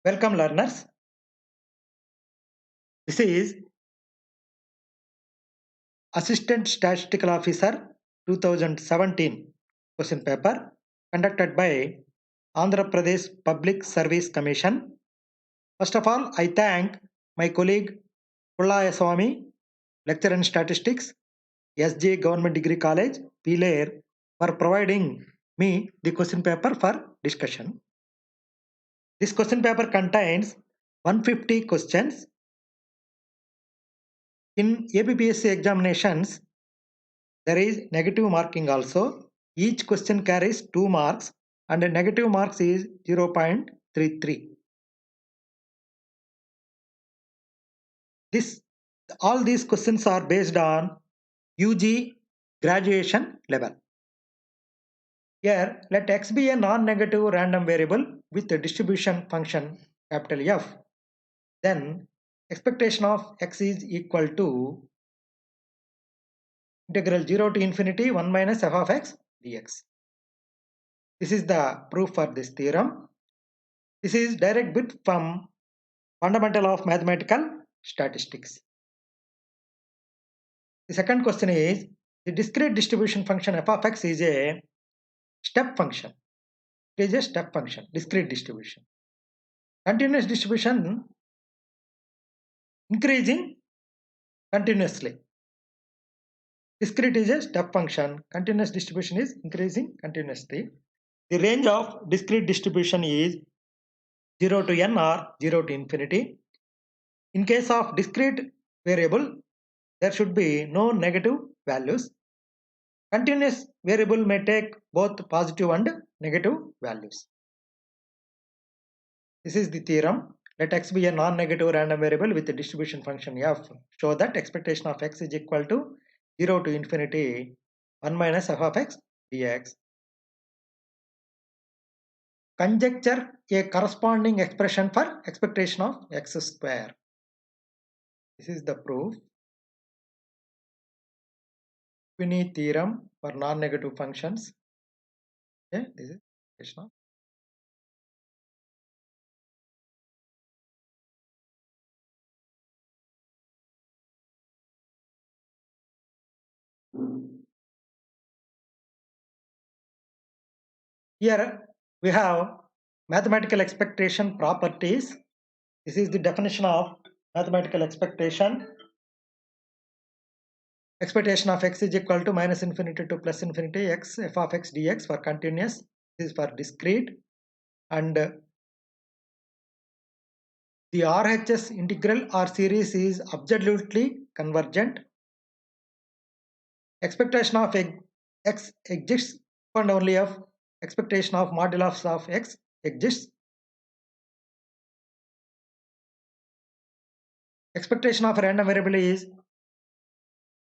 Welcome learners. This is Assistant Statistical Officer 2017 question paper conducted by Andhra Pradesh Public Service Commission. First of all, I thank my colleague Pullaya Swami, lecturer in statistics, SJ Government Degree College, Pilair, for providing me the question paper for discussion. This question paper contains 150 questions. In APPSC examinations, there is negative marking also. Each question carries 2 marks and the negative marks is 0.33. All these questions are based on UG graduation level. Here, let x be a non-negative random variable with a distribution function capital F. Then expectation of x is equal to integral 0 to infinity 1 minus f of x dx. This is the proof for this theorem. This is direct bit from fundamental of mathematical statistics. The second question is, the discrete distribution function f of x is a step function. It is a step function, discrete distribution. Continuous distribution increasing continuously. Discrete is a step function, continuous distribution is increasing continuously. The range of discrete distribution is 0 to n or 0 to infinity. In case of discrete variable, there should be no negative values. Continuous variable may take both positive and negative values. This is the theorem. Let x be a non-negative random variable with a distribution function f. Show that expectation of x is equal to 0 to infinity 1 minus f of x dx. Conjecture a corresponding expression for expectation of x square. This is the proof. Finney theorem for non-negative functions. Okay, this is Krishna. Here we have mathematical expectation properties. This is the definition of mathematical expectation. Expectation of x is equal to minus infinity to plus infinity x f of x dx for continuous. This is for discrete. And the RHS integral or series is absolutely convergent. Expectation of x exists and only if expectation of modulus of x exists. Expectation of a random variable is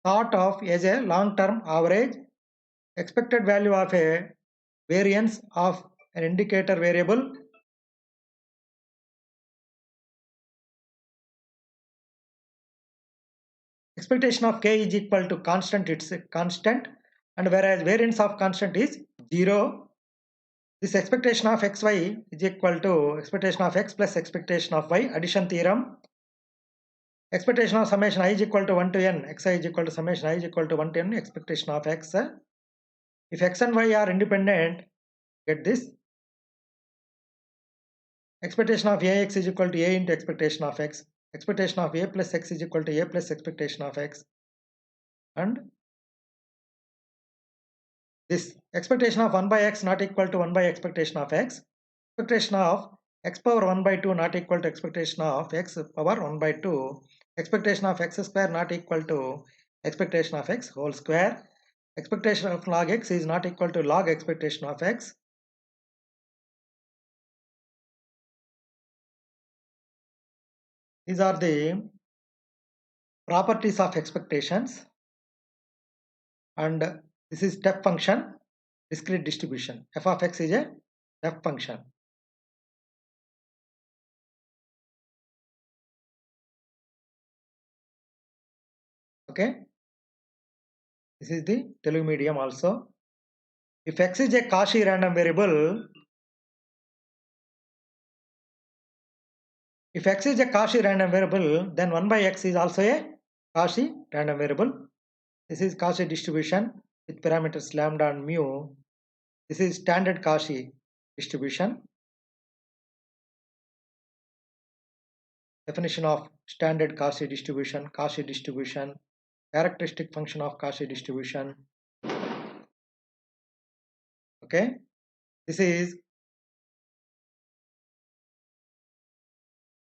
thought of as a long-term average. Expected value of a variance of an indicator variable. Expectation of k is equal to constant, it's a constant, and whereas variance of constant is 0. This expectation of xy is equal to expectation of x plus expectation of y, addition theorem. Expectation of summation I is equal to 1 to n, xi is equal to summation I is equal to 1 to n, expectation of x. If x and y are independent, get this. Expectation of ax is equal to a into expectation of x. Expectation of a plus x is equal to a plus expectation of x. And this expectation of 1 by x not equal to 1 by expectation of x. Expectation of x power 1 by 2 not equal to expectation of x power 1 by 2. Expectation of x square not equal to expectation of x whole square. Expectation of log x is not equal to log expectation of x. These are the properties of expectations, and this is step function, discrete distribution. F of x is a step function. Okay, this is the Telugu medium also. If x is a Cauchy random variable, If x is a Cauchy random variable, then 1 by x is also a Cauchy random variable. This is Cauchy distribution with parameters lambda and mu. This is standard Cauchy distribution. Definition of standard Cauchy distribution, characteristic function of Cauchy distribution. Okay, this is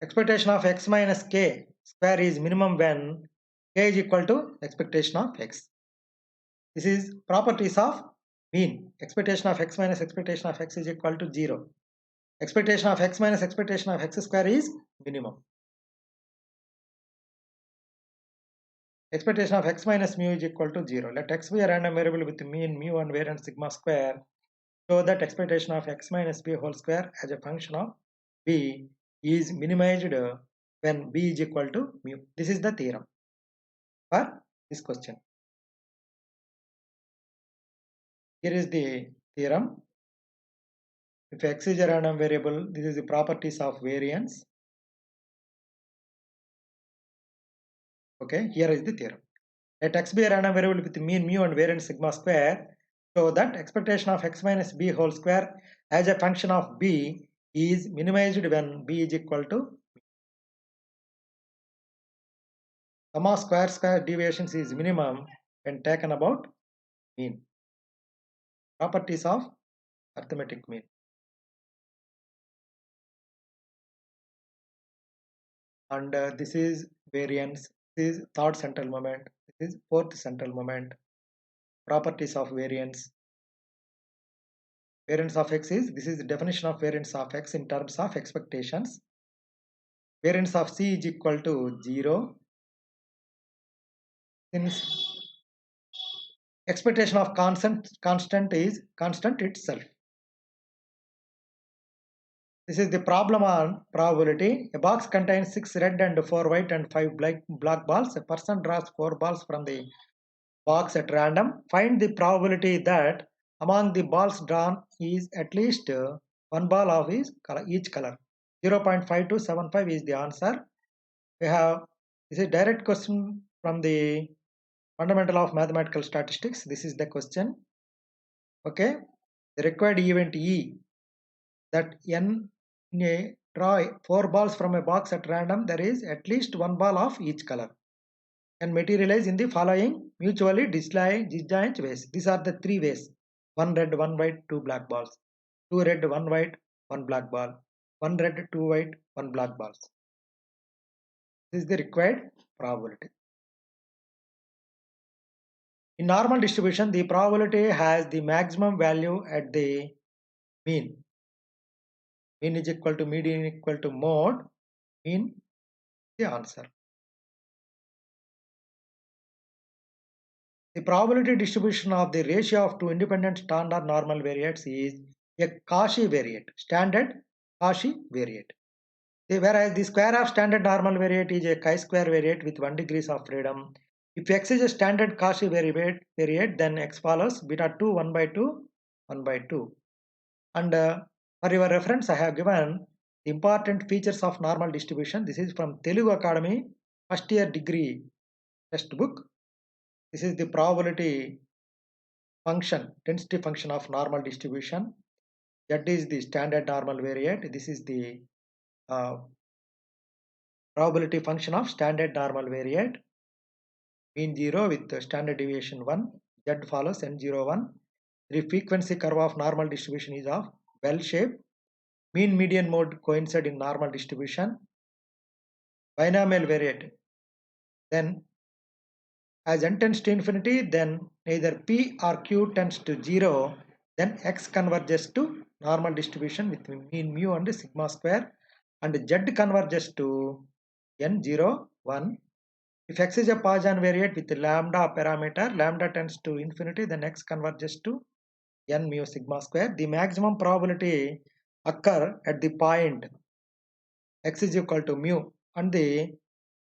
expectation of x minus k square is minimum when k is equal to expectation of x. This is properties of mean. Expectation of x minus expectation of x is equal to 0. Expectation of x minus expectation of x square is minimum. Expectation of x minus mu is equal to 0. Let x be a random variable with mean, mu and variance sigma square. Show that expectation of x minus b whole square as a function of b is minimized when b is equal to mu. This is the theorem for this question. Here is the theorem. If x is a random variable, this is the properties of variance. Okay, here is the theorem. Let x be a random variable with mean, mu and variance sigma square. So that expectation of x minus b whole square as a function of b is minimized when b is equal to sum of square deviations is minimum when taken about mean. Properties of arithmetic mean. And this is variance, this is third central moment, this is fourth central moment. Properties of variance. Variance of x is, this is the definition of variance of x in terms of expectations. Variance of c is equal to 0 since expectation of constant is constant itself. This is the problem on probability. A box contains 6 red and 4 white and 5 black balls. A person draws 4 balls from the box at random. Find the probability that among the balls drawn is at least one ball of each color. 0.5275 is the answer. We have, this is a direct question from the fundamental of mathematical statistics. This is the question. Okay, the required event E, that n in a draw 4 balls from a box at random, there is at least one ball of each color, and materialize in the following mutually disjoint ways. These are the 3 ways: 1 red, 1 white, 2 black balls; 2 red, 1 white, 1 black ball; 1 red, 2 white, 1 black balls. This is the required probability. In normal distribution, the probability has the maximum value at the mean. Mean is equal to median equal to mode. Mean the answer. The probability distribution of the ratio of two independent standard normal variates is a Cauchy variate, standard Cauchy variate. Whereas the square of standard normal variate is a chi-square variate with 1 degree of freedom. If x is a standard Cauchy variate, then x follows beta 2, 1 by 2, 1 by 2. And for your reference, I have given the important features of normal distribution. This is from Telugu Academy first year degree textbook. This is the probability function, density function of normal distribution. Z is the standard normal variate. This is the probability function of standard normal variate. Mean 0 with standard deviation 1. Z follows N01. The frequency curve of normal distribution is of bell shape. Mean median mode coincide in normal distribution. Binomial variate. Then as n tends to infinity, then neither p or q tends to 0. Then x converges to normal distribution with mean mu and sigma square, and z converges to n0, 1. If x is a Poisson variate with lambda parameter, lambda tends to infinity, then x converges to n mu sigma square. The maximum probability occur at the point x is equal to mu, and the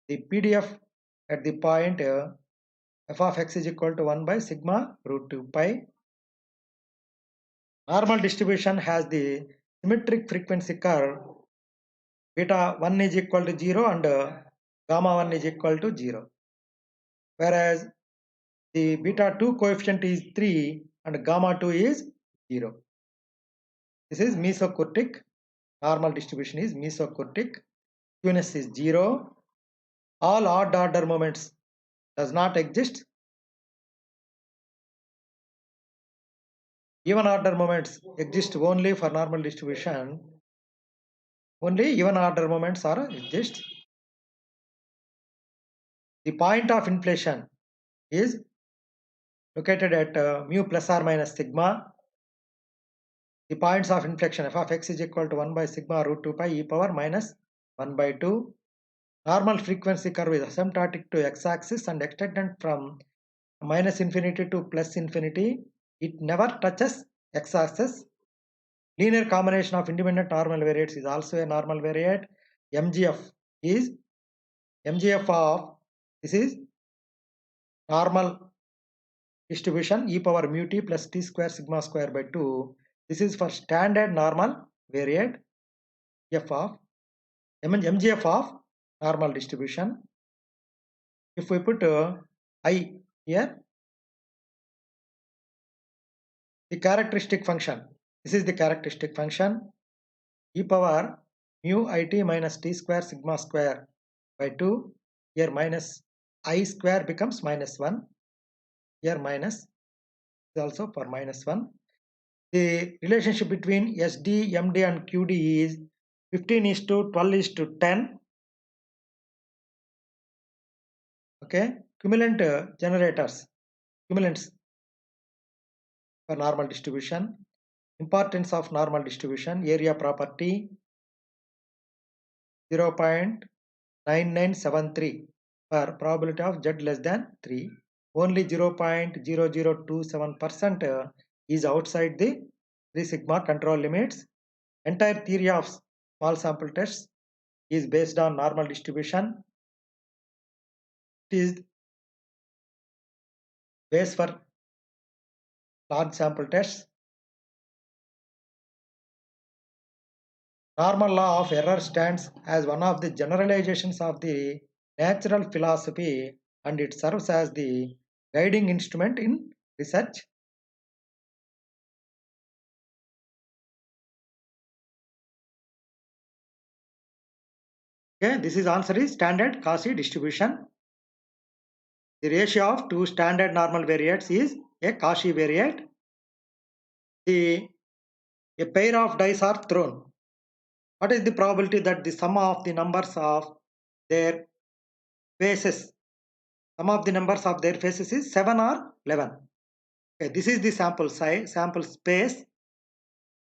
PDF at the point f of x is equal to 1 by sigma root 2 pi. Normal distribution has the symmetric frequency curve beta 1 is equal to 0 and gamma 1 is equal to 0. Whereas the beta 2 coefficient is 3 and gamma 2 is 0. This is mesocortic. Normal distribution is mesocortic. QNS is 0. All odd order moments does not exist. Even order moments exist only for normal distribution. Only even order moments are exist. The point of inflation is located at mu plus or minus sigma. The points of inflection f of x is equal to 1 by sigma root 2 pi e power minus 1 by 2. Normal frequency curve is asymptotic to x-axis and extended from minus infinity to plus infinity. It never touches x-axis. Linear combination of independent normal variates is also a normal variate. MGF is MGF of this is normal distribution e power mu t plus t square sigma square by 2. This is for standard normal variate f of MGF of normal distribution. If we put I here, the characteristic function, this is the characteristic function e power mu it minus t square sigma square by 2. Here minus I square becomes minus 1. Here minus is also for minus 1. The relationship between SD, MD and QD is 15 is to 12 is to 10. Okay, cumulant generators, cumulants for normal distribution. Importance of normal distribution, area property 0.9973 for probability of Z less than 3. Only 0.0027% is outside the 3 sigma control limits. Entire theory of small sample tests is based on normal distribution. It is base for large sample tests. Normal law of error stands as one of the generalizations of the natural philosophy and it serves as the guiding instrument in research. Okay, this is answer is standard Cauchy distribution. The ratio of two standard normal variates is a Cauchy variate. A pair of dice are thrown. What is the probability that the sum of the numbers of their faces, sum of the numbers of their faces is 7 or 11? Okay, this is the sample size, sample space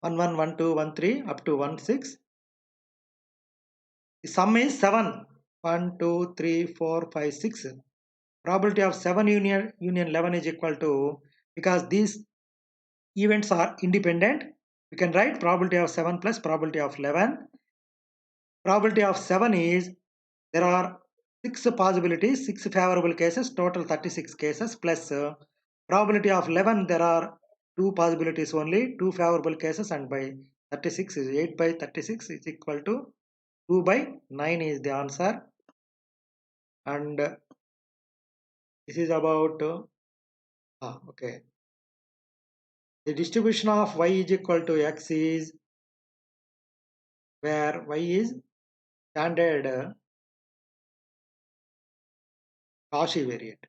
1, 1, 1, 2, 1, 3 up to 1, 6. The sum is 7. 1, 2, 3, 4, 5, 6. Probability of 7 union 11 is equal to, because these events are independent, we can write probability of 7 plus probability of 11. Probability of 7 is, there are 6 possibilities, 6 favorable cases, total 36 cases, plus probability of 11, there are 2 possibilities only, 2 favorable cases, and by 36 is 8 by 36 is equal to 2 by 9 is the answer. And this is about okay, the distribution of y is equal to x is where y is standard Cauchy variate.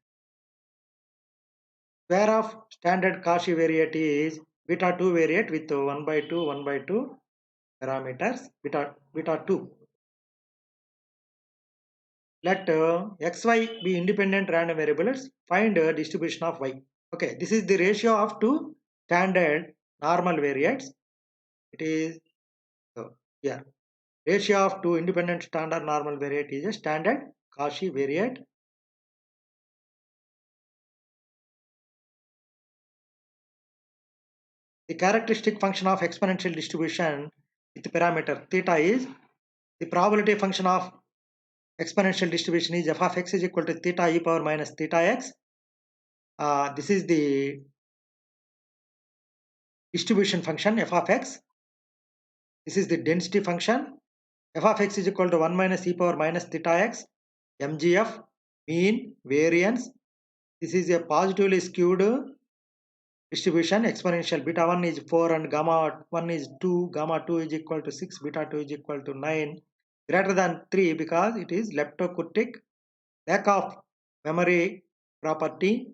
Square of standard Cauchy variate is beta 2 variate with 1 by 2 parameters, beta 2. Let xy be independent random variables. Find distribution of y. Okay, this is the ratio of two standard normal variates. It is here. Ratio of two independent standard normal variate is a standard Cauchy variate. The characteristic function of exponential distribution with parameter theta is, the probability function of exponential distribution is f of x is equal to theta e power minus theta x. This is the distribution function f of x. This is the density function f of x is equal to 1 minus e power minus theta x, mgf, mean, variance. This is a positively skewed distribution. Exponential beta 1 is 4 and gamma 1 is 2, gamma 2 is equal to 6, beta 2 is equal to 9, greater than 3 because it is leptokurtic, lack of memory property.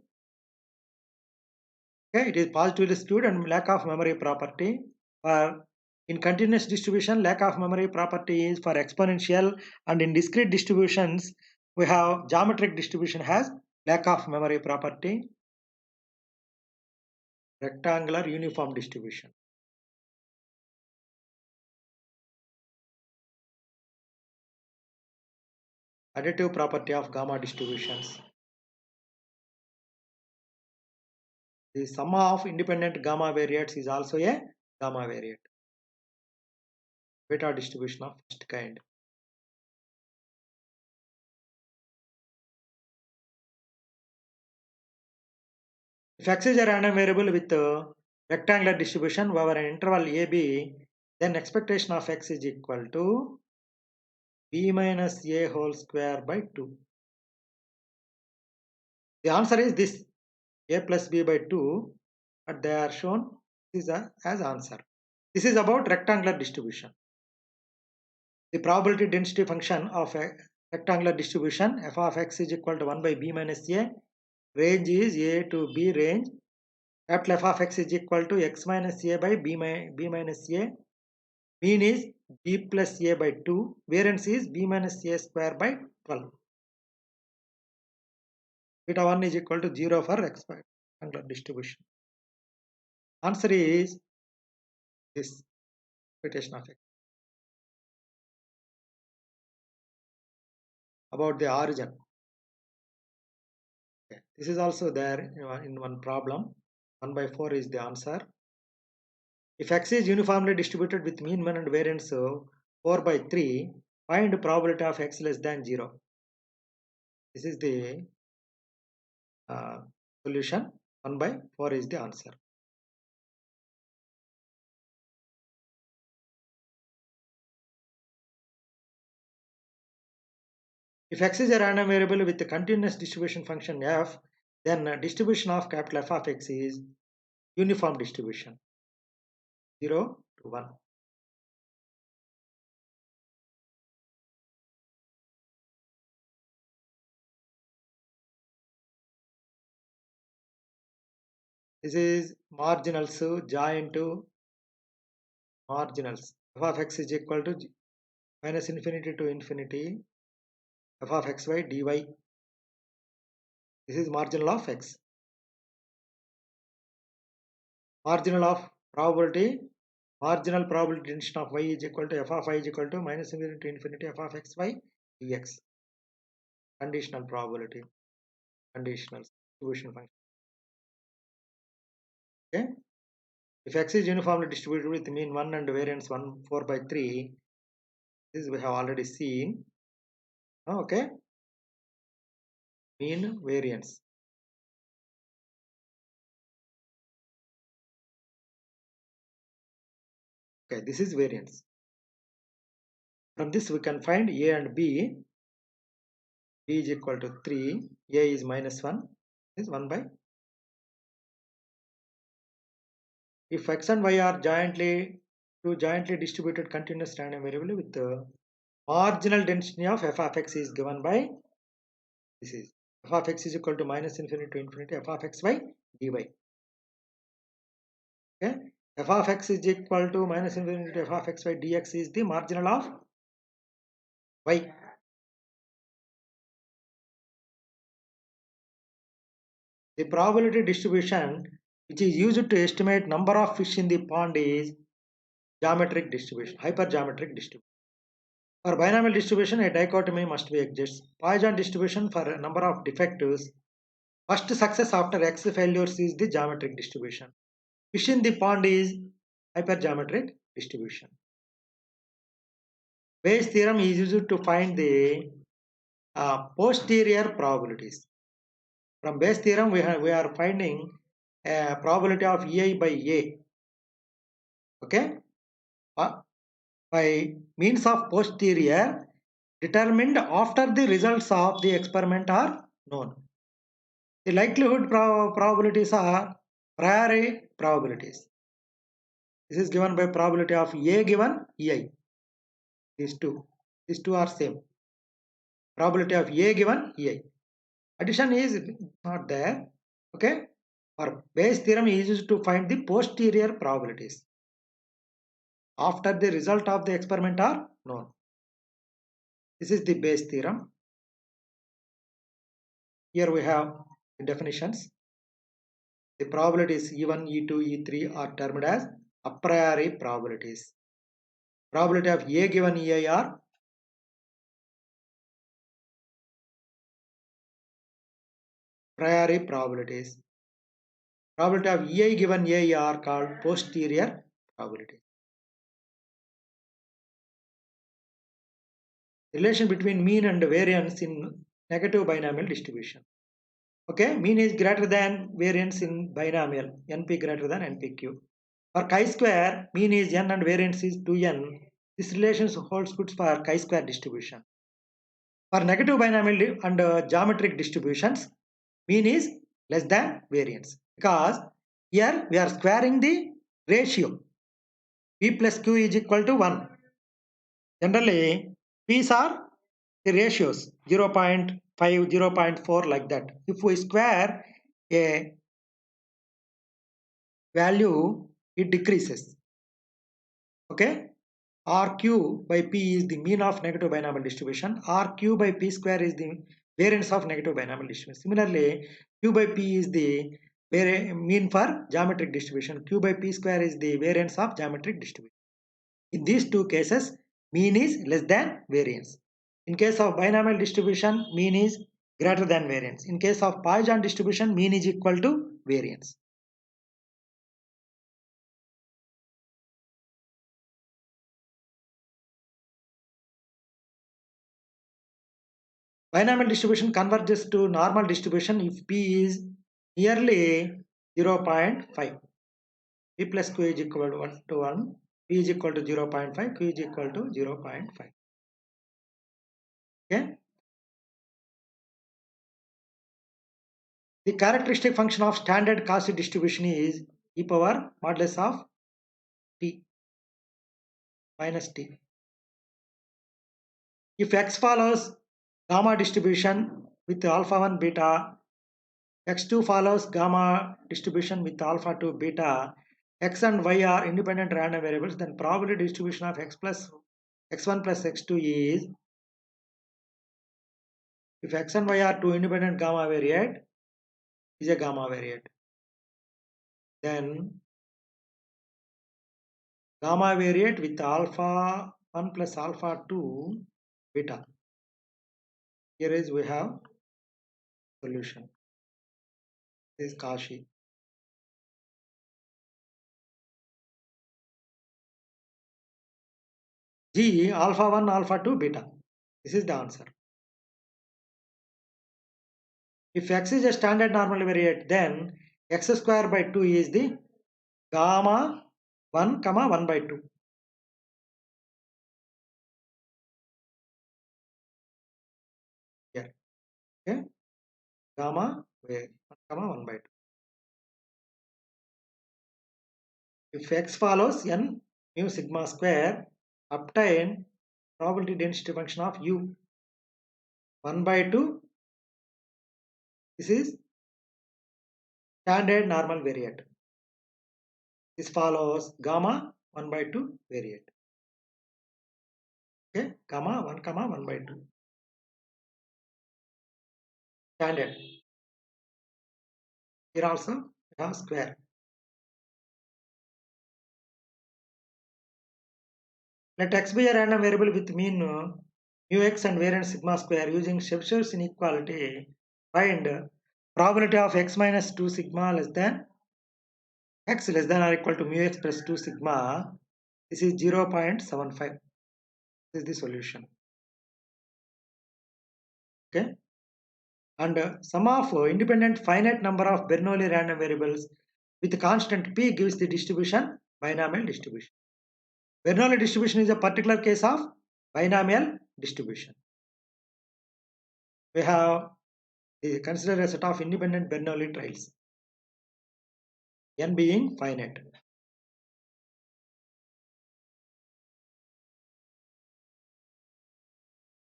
Okay, it is positively skewed and lack of memory property. For in continuous distribution, lack of memory property is for exponential, and in discrete distributions, we have geometric distribution has lack of memory property. Rectangular uniform distribution. Additive property of gamma distributions. The sum of independent gamma variates is also a gamma variate. Beta distribution of first kind. If x is a random variable with a rectangular distribution over an interval AB, then expectation of x is equal to b minus a whole square by 2. The answer is this, a plus b by 2, but they are shown as answer. This is about rectangular distribution. The probability density function of a rectangular distribution f of x is equal to 1 by b minus a. Range is a to b range. Capital F of x is equal to x minus a by b minus a. Mean is b plus a by 2. Variance is b minus a square by 12. Beta 1 is equal to 0 for rectangular distribution. Answer is this, expectation of x. About the origin. Okay. This is also there in one problem. 1 by 4 is the answer. If x is uniformly distributed with mean, mean and variance 4 by 3, find probability of x less than 0. This is the solution. 1 by 4 is the answer. If x is a random variable with a continuous distribution function f, then distribution of capital F of x is uniform distribution, 0 to 1. This is marginals join to marginals. F of x is equal to minus infinity to infinity f of xy dy. This is marginal of x. Marginal of probability, marginal probability density of y is equal to f of y is equal to minus infinity to infinity f of xy dx. Conditional probability, conditional distribution function. Okay. If x is uniformly distributed with mean 1 and variance 1, 4 by 3, this we have already seen. Okay. Mean, variance. Okay, this is variance. From this we can find a and b. B is equal to 3, a is minus 1, is 1 by. If x and y are two jointly distributed continuous random variable with the marginal density of f of x is given by, this is f of x is equal to minus infinity to infinity f of xy dy. Okay, f of x is equal to minus infinity to f of xy dx is the marginal of y. The probability distribution which is used to estimate number of fish in the pond is geometric distribution, hypergeometric distribution. For binomial distribution, a dichotomy must be exists. Poisson distribution for a number of defectives. First success after x failures is the geometric distribution. Fish in the pond is hypergeometric distribution. Bayes theorem is used to find the posterior probabilities. From Bayes theorem, we are finding a probability of ei by a. Okay. by means of posterior determined after the results of the experiment are known. The likelihood probabilities are priori probabilities. This is given by probability of A given EI. These two are same. Probability of A given EI. Addition is not there. Okay. For Bayes theorem is used to find the posterior probabilities after the result of the experiment are known. This is the Bayes theorem. Here we have the definitions. The probabilities E1, E2, E3 are termed as a priori probabilities. Probability of A given EI are priori probabilities. Probability of EI given EI are called posterior probabilities. Relation between mean and variance in negative binomial distribution. Okay, mean is greater than variance in binomial, NP greater than NPQ. For chi-square, mean is n and variance is 2n. This relation holds good for chi-square distribution. For negative binomial and geometric distributions, mean is less than variance because here we are squaring the ratio. P plus Q is equal to 1. Generally, P's are the ratios 0.5, 0.4 like that. If we square a value, it decreases. Okay. RQ by P is the mean of negative binomial distribution. RQ by P square is the variance of negative binomial distribution. Similarly, Q by P is the mean for geometric distribution. Q by P square is the variance of geometric distribution. In these two cases, mean is less than variance. In case of binomial distribution, mean is greater than variance. In case of Poisson distribution, mean is equal to variance. Binomial distribution converges to normal distribution if P is nearly 0.5. P plus Q is equal to 1 to 1. P is equal to 0.5. Q is equal to 0.5. Okay. The characteristic function of standard Cauchy distribution is e power modulus of t minus t. If x follows gamma distribution with alpha 1 beta, x2 follows gamma distribution with alpha 2 beta, x and y are independent random variables, then probability distribution of x1 plus x2 is, if x and y are two independent gamma variate, is a gamma variate. Then gamma variate with alpha 1 plus alpha 2 beta. Here is we have solution. This is Cauchy. G alpha 1 alpha 2 beta. This is the answer. If x is a standard normal variate, then x square by 2 is the gamma 1 comma 1 by 2. Here. Okay. Gamma 1 comma 1 by 2. If x follows n mu sigma square, obtain probability density function of u 1 by 2. This is standard normal variate. This follows gamma 1 by 2 variate. Okay, gamma 1 comma 1 by 2. Standard. Here also we have square. Let x be a random variable with mean mu x and variance sigma square using Chebyshev inequality. Find probability of x minus 2 sigma less than x less than or equal to mu x plus 2 sigma. This is 0.75. This is the solution. Okay. And sum of independent finite number of Bernoulli random variables with constant p gives the distribution binomial distribution. Bernoulli distribution is a particular case of binomial distribution. We have considered a set of independent Bernoulli trials, n being finite.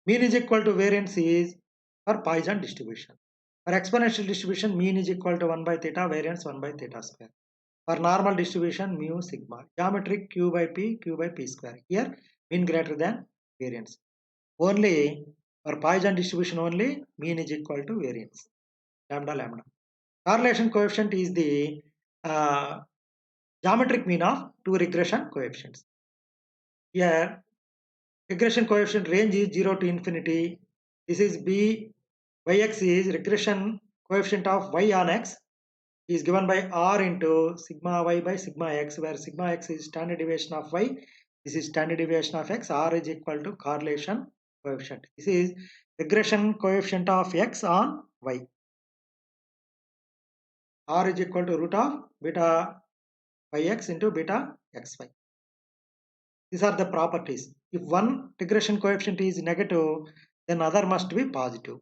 Mean is equal to variance is for Poisson distribution. For exponential distribution, mean is equal to 1 by theta, variance 1 by theta square. For normal distribution, mu sigma. Geometric q by p square. Here, mean greater than variance. Only for Poisson distribution only, mean is equal to variance. Lambda lambda. Correlation coefficient is the geometric mean of two regression coefficients. Here, regression coefficient range is 0 to infinity. This is b. Yx is regression coefficient of y on x is given by r into sigma y by sigma x, where sigma x is standard deviation of y. This is standard deviation of x. R is equal to correlation coefficient. This is regression coefficient of x on y. R is equal to root of beta yx into beta xy. These are the properties. If one regression coefficient is negative, then other must be positive.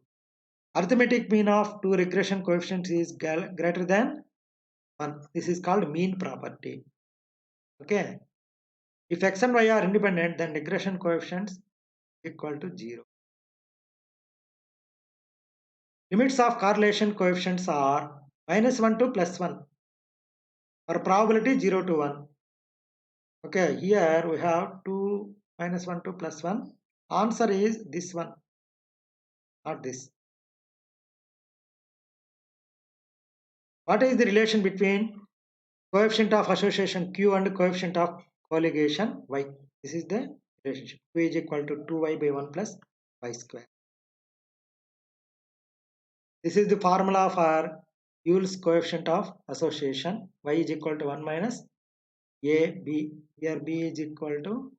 Arithmetic mean of two regression coefficients is greater than 1. This is called mean property. Okay. If x and y are independent, then regression coefficients equal to 0. Limits of correlation coefficients are -1 to +1 or probability 0 to 1. Okay, here we have 2 -1 to +1. Answer is this one, not this. What is the relation between coefficient of association q and coefficient of colligation y? This is the relationship. Q is equal to 2y by 1 plus y square. This is the formula for Eule's coefficient of association. Y is equal to 1 minus AB. Here B is equal to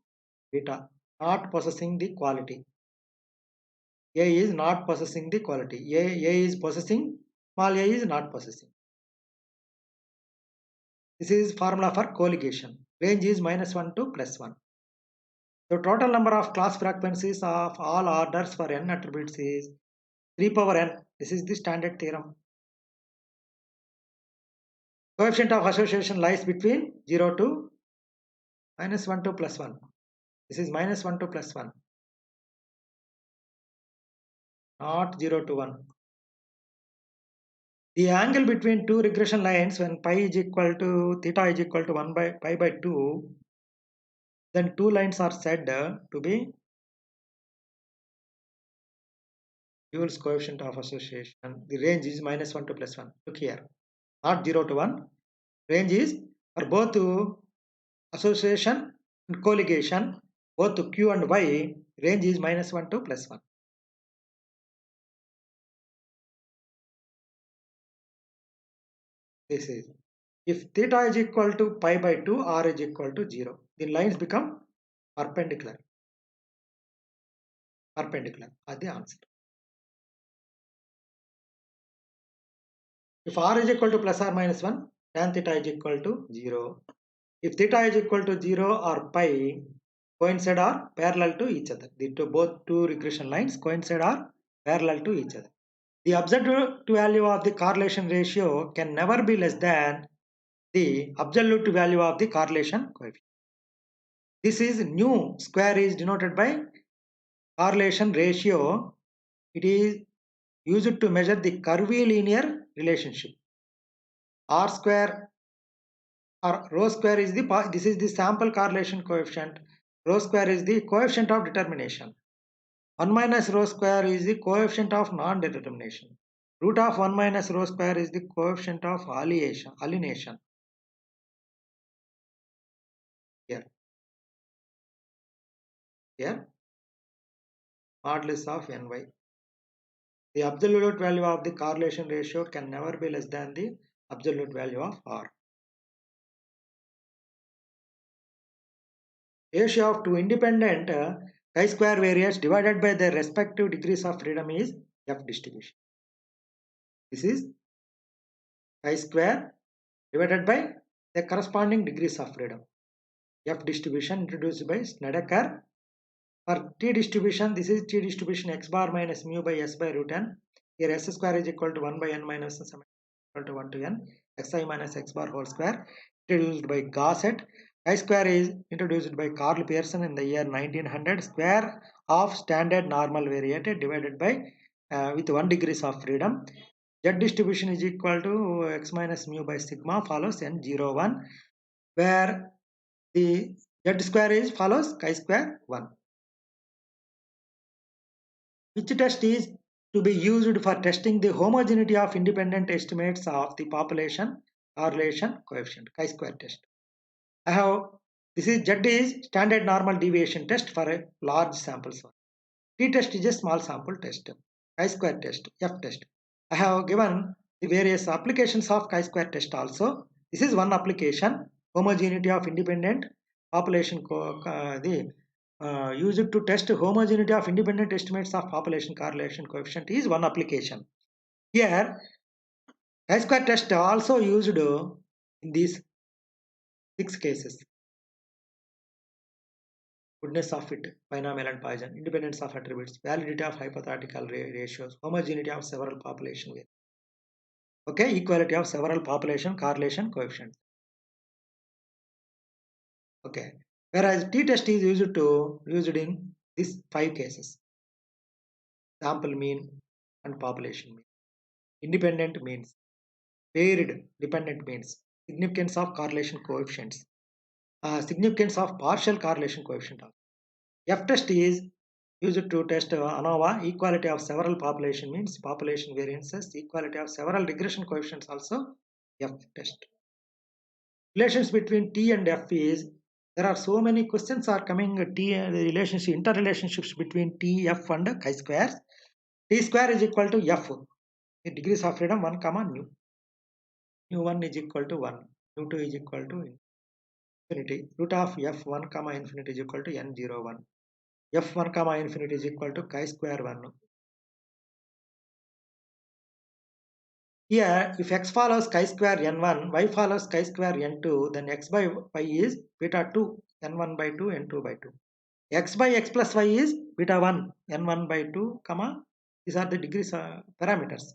beta, not possessing the quality. A is not possessing the quality. A is possessing, small a is not possessing. This is formula for colligation. Range is -1 to +1. The total number of class frequencies of all orders for n attributes is 3 power n. This is the standard theorem. Coefficient of association lies between 0 to -1 to +1. This is -1 to +1, not 0 to 1. The angle between two regression lines when pi is equal to theta is equal to 1 by pi by 2, then two lines are said to be Eule's coefficient of association. The range is -1 to +1. Look here, not 0 to 1. Range is for both association and colligation, both to q and y, range is -1 to +1. This is if theta is equal to pi by 2, r is equal to 0. The lines become perpendicular. Perpendicular are the answer. If r is equal to plus or minus 1, tan theta is equal to 0. If theta is equal to 0 or pi coincide or parallel to each other. Both two regression lines coincide or parallel to each other. The absolute value of the correlation ratio can never be less than the absolute value of the correlation coefficient. This is nu square is denoted by correlation ratio. It is used to measure the curvilinear relationship. R square or rho square is this is the sample correlation coefficient. Rho square is the coefficient of determination. 1 minus rho square is the coefficient of non-determination. Root of 1 minus rho square is the coefficient of alienation. Here, modulus of ny. The absolute value of the correlation ratio can never be less than the absolute value of R. Ratio of two independent chi-square variates divided by their respective degrees of freedom is F distribution. This is chi-square divided by the corresponding degrees of freedom. F distribution introduced by Snedeker. For T distribution, this is T distribution x bar minus mu by S by root n. Here S square is equal to 1 by n minus s equal to 1 to n. Xi minus x bar whole square introduced by Gosset. Chi square is introduced by Carl Pearson in the year 1900. Square of standard normal variated divided by with 1 degrees of freedom. Z distribution is equal to x minus mu by sigma follows n01, where the Z square is follows chi square 1. Which test is to be used for testing the homogeneity of independent estimates of the population correlation coefficient, chi-square test? I have, this is Z is standard normal deviation test for a large sample size. T test is a small sample test. Chi-square test, F test. I have given the various applications of chi-square test also. This is one application, homogeneity of independent population used to test homogeneity of independent estimates of population correlation coefficient is one application. Here, chi-square test also used in these 6 cases. Goodness of fit, binomial and Poisson, independence of attributes, validity of hypothetical ratios, homogeneity of several population variables. Okay, equality of several population correlation coefficients. Okay, whereas t-test is used in these 5 cases: sample mean and population mean, independent means, paired dependent means, significance of correlation coefficients, significance of partial correlation coefficient. F test is used to test ANOVA, equality of several population means, population variances, equality of several regression coefficients also F test. Relations between T and F is, there are so many questions are coming, T relationship, interrelationships between T, F and chi-squares. T square is equal to F, the degrees of freedom 1 comma nu. Nu1 is equal to 1, nu2 is equal to infinity. Root of F1 comma infinity is equal to n01. F1 comma infinity is equal to chi square 1. Here, if x follows chi square n1, y follows chi square n2, then x by y is beta 2, n1 by 2, n2 by 2. X by x plus y is beta 1, n1 by 2, comma, these are the degrees parameters.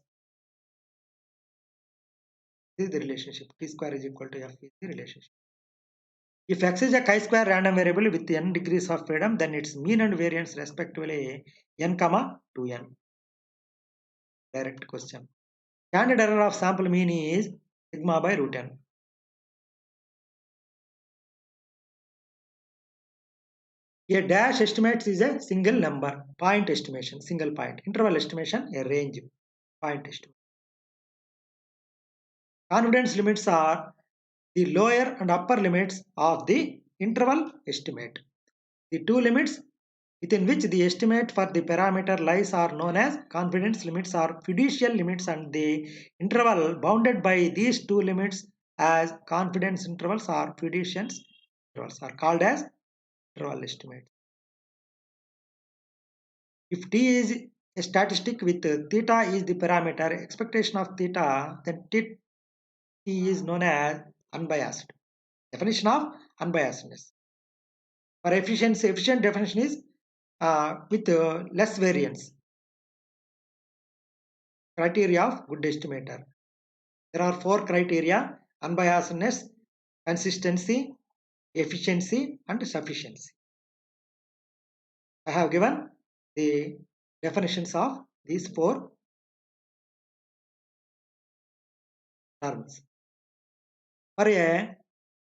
This is the relationship. T square is equal to f is the relationship. If x is a chi-square random variable with n degrees of freedom, then its mean and variance respectively n comma 2n. Direct question. Standard error of sample mean is sigma by root n. A dash estimates is a single number, point estimation, single point, interval estimation, a range, point estimation. Confidence limits are the lower and upper limits of the interval estimate. The two limits within which the estimate for the parameter lies are known as confidence limits or fiducial limits, and the interval bounded by these two limits as confidence intervals or fiducial intervals are called as interval estimates. If t is a statistic with theta is the parameter expectation of theta, then t is known as unbiased. Definition of unbiasedness. For efficiency, efficient definition is with less variance. Criteria of good estimator. There are 4 criteria: unbiasedness, consistency, efficiency, and sufficiency. I have given the definitions of these 4 terms. For a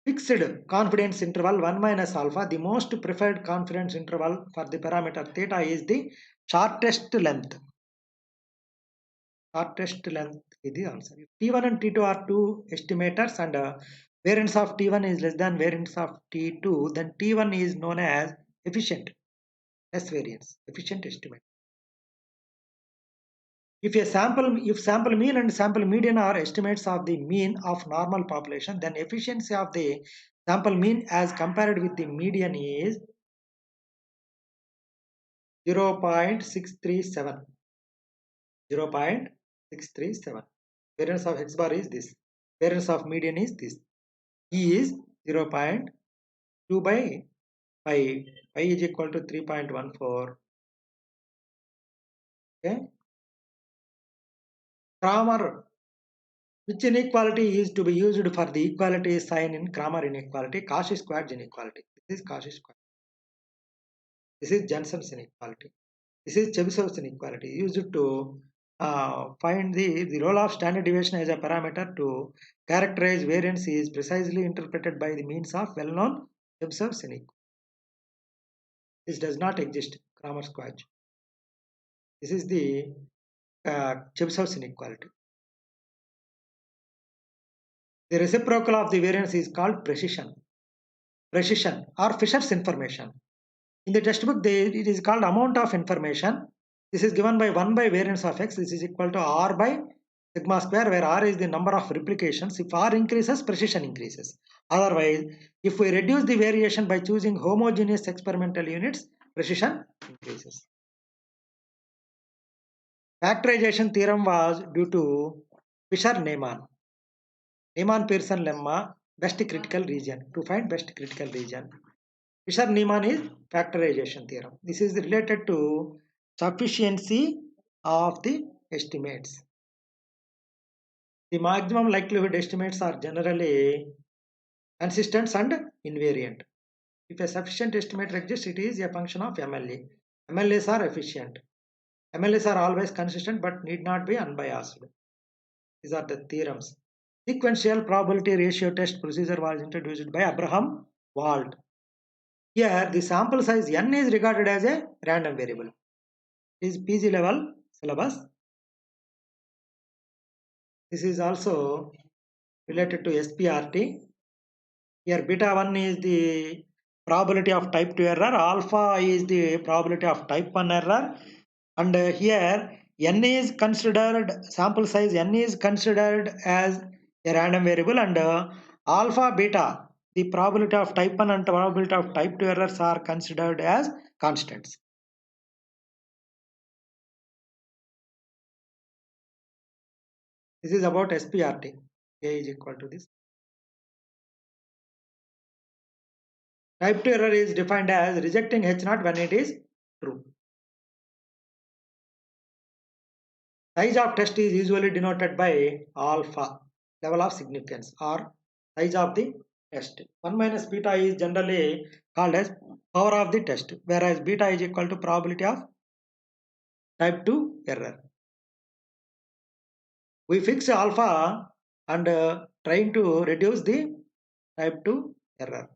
fixed confidence interval 1 minus alpha, the most preferred confidence interval for the parameter theta is the shortest length. Shortest length is the answer. If T1 and T2 are two estimators and variance of T1 is less than variance of T2, then T1 is known as efficient, less variance, efficient estimate. If sample mean and sample median are estimates of the mean of normal population, then efficiency of the sample mean as compared with the median is 0.637. 0.637. Variance of x bar is this. Variance of median is this. E is 0.637. 2 by pi. Pi is equal to 3.14. Okay. Grammar. Which inequality is to be used for the equality sign in Cramer inequality? Cauchy squared inequality. This is Cauchy square. This is Jensen's inequality. This is Chebyshev's inequality. Used to find the role of standard deviation as a parameter to characterize variance is precisely interpreted by the means of well-known Chebyshev's inequality. This does not exist. Cramer square. This is the Chebyshev's inequality. The reciprocal of the variance is called precision. Precision or Fisher's information. In the textbook, it is called amount of information. This is given by 1 by variance of x. This is equal to r by sigma square, where r is the number of replications. If r increases, precision increases. Otherwise, if we reduce the variation by choosing homogeneous experimental units, precision increases. Factorization theorem was due to Fisher-Neyman. Neyman-Pearson lemma, best critical region. To find best critical region. Fisher-Neyman is factorization theorem. This is related to sufficiency of the estimates. The maximum likelihood estimates are generally consistent and invariant. If a sufficient estimator exists, it is a function of MLA. MLAs are efficient. MLAs are always consistent but need not be unbiased. These are the theorems. Sequential probability ratio test procedure was introduced by Abraham Wald. Here, the sample size n is regarded as a random variable. It is PG level syllabus. This is also related to SPRT. Here, beta 1 is the probability of type 2 error, alpha is the probability of type 1 error, and here n is considered, sample size n is considered as a random variable, and alpha, beta, the probability of type 1 and probability of type 2 errors are considered as constants. This is about SPRT. A is equal to this. Type 2 error is defined as rejecting H0 when it is true. Size of test is usually denoted by alpha, level of significance, or size of the test. 1 minus beta is generally called as power of the test, whereas beta is equal to probability of type 2 error. We fix alpha and trying to reduce the type 2 error,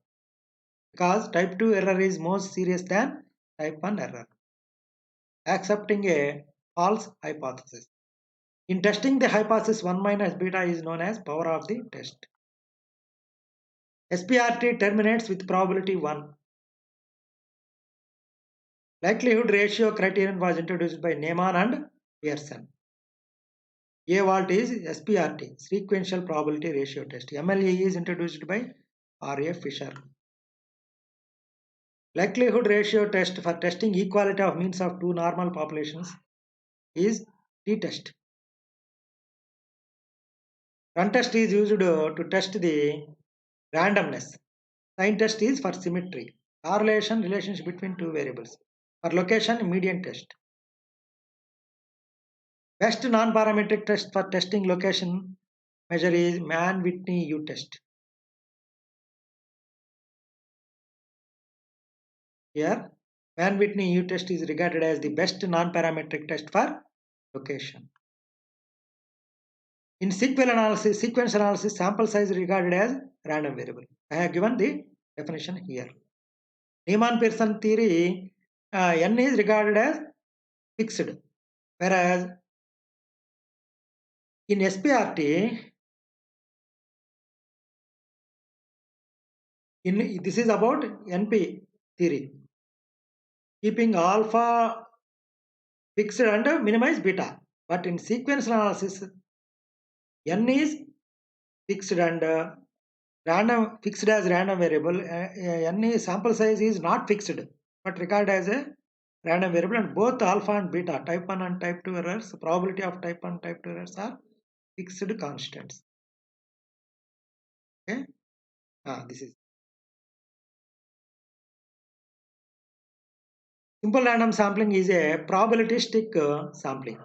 because type 2 error is more serious than type 1 error. Accepting a false hypothesis. In testing the hypothesis, 1 minus beta is known as power of the test. SPRT terminates with probability 1. Likelihood ratio criterion was introduced by Neyman and Pearson. A-Walt is SPRT, sequential probability ratio test. MLA is introduced by R.A. Fisher. Likelihood ratio test for testing equality of means of two normal populations is t-test. Run test is used to test the randomness. Sign test is for symmetry. Correlation, relationship between two variables. For location, median test. Best non-parametric test for testing location measure is Mann-Whitney U test. Here, Mann-Whitney U test is regarded as the best non-parametric test for location. In sequence analysis, sample size is regarded as random variable. I have given the definition here. Neyman-Pearson theory, n is regarded as fixed, whereas in SPRT, this is about NP theory, keeping alpha fixed and minimize beta. But in sequence analysis, n is fixed and fixed as random variable. N is sample size is not fixed but regarded as a random variable, and both alpha and beta, type 1 and type 2 errors, probability of type 1 type 2 errors are fixed constants. Okay, this is Simple random sampling is a probabilistic sampling.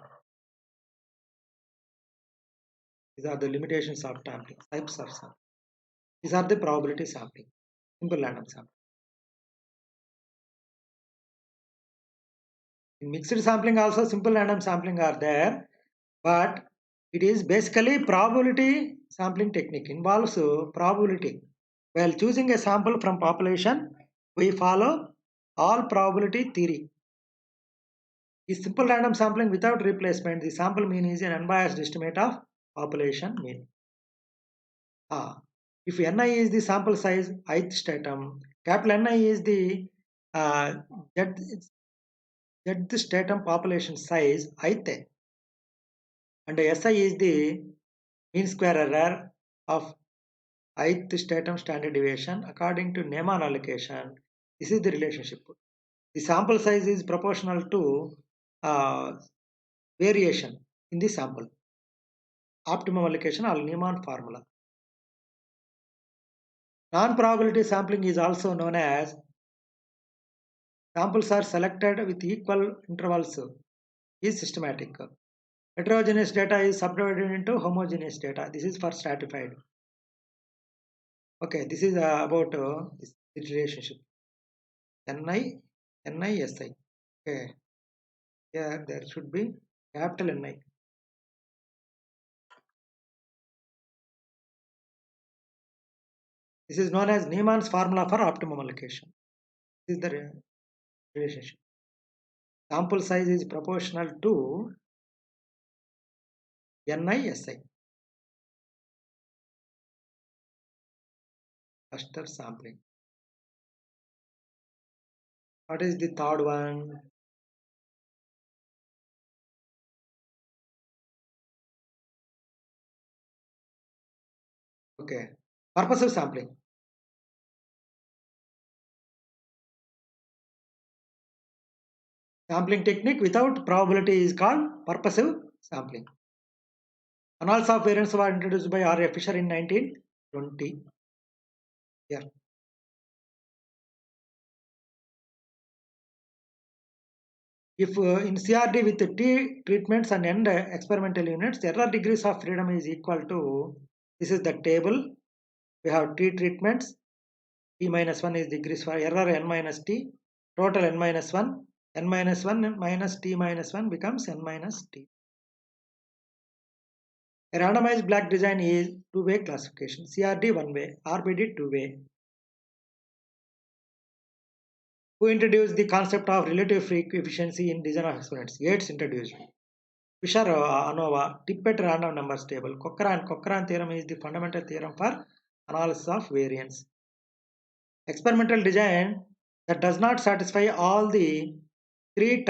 These are the limitations of sampling, types of sampling. These are the probability sampling, simple random sampling. In mixed sampling also simple random sampling are there, but it is basically probability sampling technique, involves probability. While choosing a sample from population, we follow all probability theory. Is simple random sampling without replacement. The sample mean is an unbiased estimate of population mean. If Ni is the sample size, ith stratum, capital Ni is the uh, the stratum population size, ith, and Si is the mean square error of ith stratum standard deviation according to Neyman allocation. This is the relationship. The sample size is proportional to variation in the sample. Optimum allocation or Neyman formula. Non-probability sampling is also known as samples are selected with equal intervals, is systematic. Heterogeneous data is subdivided into homogeneous data. This is for stratified. Okay, this is about this relationship. Ni, Si. Okay, here there should be capital Ni. This is known as Neyman's formula for optimum allocation. This is the relationship. Sample size is proportional to Ni, Si. Cluster sampling. What is the third one? Okay, purposive sampling. Sampling technique without probability is called purposive sampling. Analysis of variance was introduced by R. F. Fisher in 1920. Yeah. If in CRD with T treatments and N experimental units, the error degrees of freedom is equal to, this is the table. We have T treatments, T minus 1 is degrees for error N minus T, total N minus 1, N minus 1 minus T minus 1 becomes N minus T. A randomized black design is two-way classification. CRD one-way, RBD two-way. Who introduced the concept of relative efficiency in design of experiments? Yates introduced. Fisher, ANOVA, Tippett random numbers table. Cochran theorem is the fundamental theorem for analysis of variance. Experimental design that does not satisfy all the three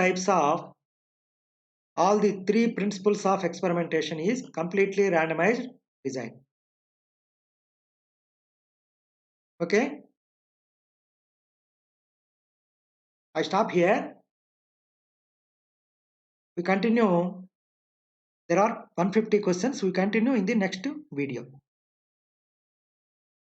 principles of experimentation is completely randomized design. Okay, I stop here. We continue. There are 150 questions. We continue in the next video.